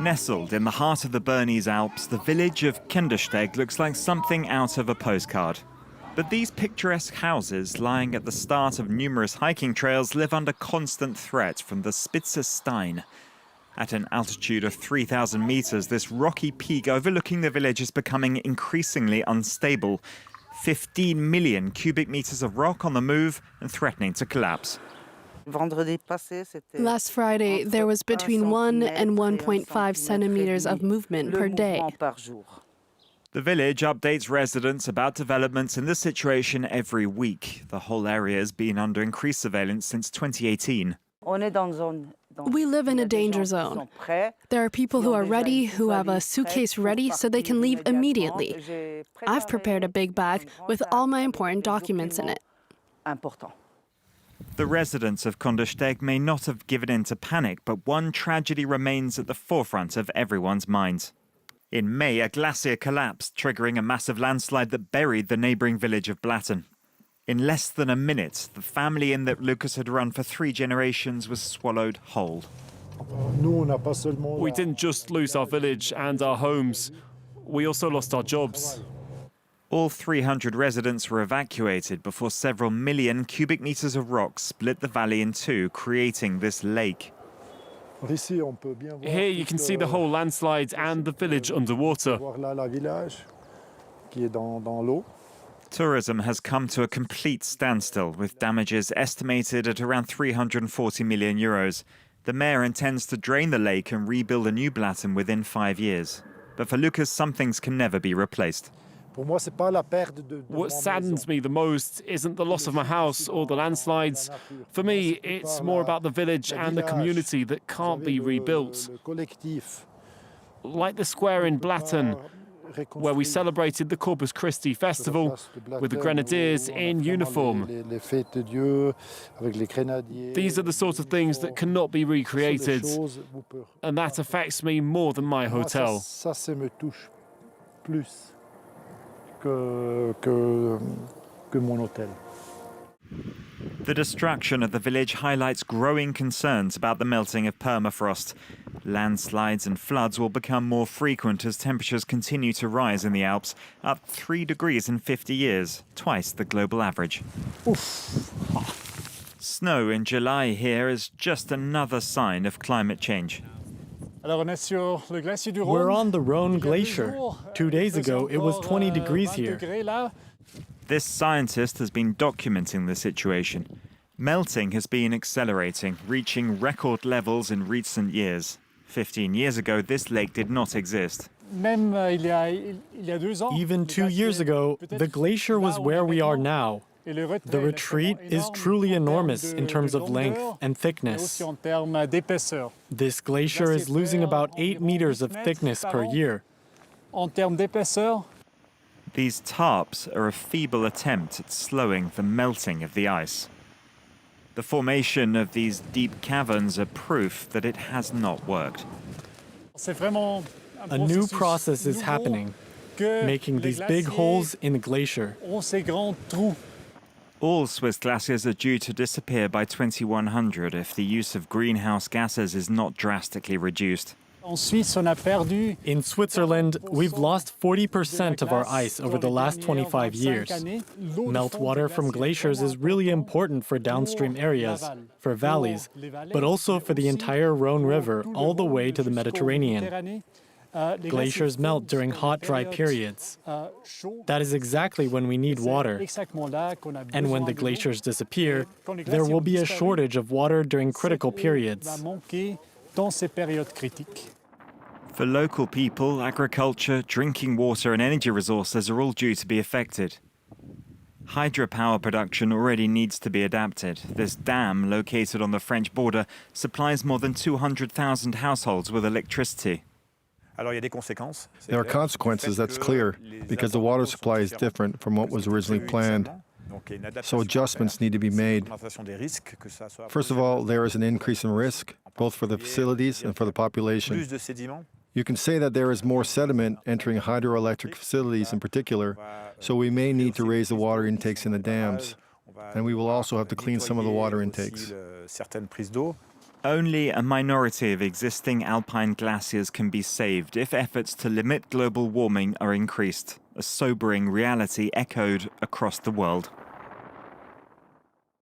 Nestled in the heart of the Bernese Alps, the village of Kindersteg looks like something out of a postcard. But these picturesque houses, lying at the start of numerous hiking trails, live under constant threat from the Spitzer Stein. At an altitude of 3,000 meters, this rocky peak overlooking the village is becoming increasingly unstable. 15 million cubic meters of rock on the move and threatening to collapse. Last Friday, there was between 1 and 1.5 centimeters of movement per day. The village updates residents about developments in the situation every week. The whole area has been under increased surveillance since 2018. We live in a danger zone. There are people who are ready, who have a suitcase ready so they can leave immediately. I've prepared a big bag with all my important documents in it. The residents of Kindersteg may not have given in to panic, but one tragedy remains at the forefront of everyone's minds. In May, a glacier collapsed, triggering a massive landslide that buried the neighbouring village of Blatten. In less than a minute, the family inn that Lucas had run for 3 generations was swallowed whole. We didn't just lose our village and our homes, we also lost our jobs. All 300 residents were evacuated before several million cubic meters of rock split the valley in two, creating this lake. Here you can see the whole landslide and the village underwater. Tourism has come to a complete standstill, with damages estimated at around 340 million euros. The mayor intends to drain the lake and rebuild a new Blatten within 5 years. But for Lucas, some things can never be replaced. What saddens me the most isn't the loss of my house or the landslides. For me, it's more about the village and the community that can't be rebuilt. Like the square in Blatten, where we celebrated the Corpus Christi festival with the grenadiers in uniform. These are the sort of things that cannot be recreated, and that affects me more than my hotel. The destruction of the village highlights growing concerns about the melting of permafrost. Landslides and floods will become more frequent as temperatures continue to rise in the Alps, up 3 degrees in 50 years, twice the global average. Snow in July here is just another sign of climate change. We're on the Rhone glacier. 2 days ago, it was 20 degrees here. This scientist has been documenting the situation. Melting has been accelerating, reaching record levels in recent years. 15 years ago, this lake did not exist. Even 2 years ago, the glacier was where we are now. The retreat is truly enormous in terms of length and thickness. This glacier is losing about 8 meters of thickness per year. These tarps are a feeble attempt at slowing the melting of the ice. The formation of these deep caverns are proof that it has not worked. A new process is happening, making these big holes in the glacier. All Swiss glaciers are due to disappear by 2100 if the use of greenhouse gases is not drastically reduced. In Switzerland, we've lost 40% of our ice over the last 25 years. Meltwater from glaciers is really important for downstream areas, for valleys, but also for the entire Rhone River all the way to the Mediterranean. Glaciers melt during hot, dry periods. That is exactly when we need water. And when the glaciers disappear, there will be a shortage of water during critical periods. For local people, agriculture, drinking water and energy resources are all due to be affected. Hydropower production already needs to be adapted. This dam, located on the French border, supplies more than 200,000 households with electricity. There are consequences, that's clear, because the water supply is different from what was originally planned. So adjustments need to be made. First of all, there is an increase in risk, both for the facilities and for the population. You can say that there is more sediment entering hydroelectric facilities in particular, so we may need to raise the water intakes in the dams. And we will also have to clean some of the water intakes. Only a minority of existing alpine glaciers can be saved if efforts to limit global warming are increased, a sobering reality echoed across the world.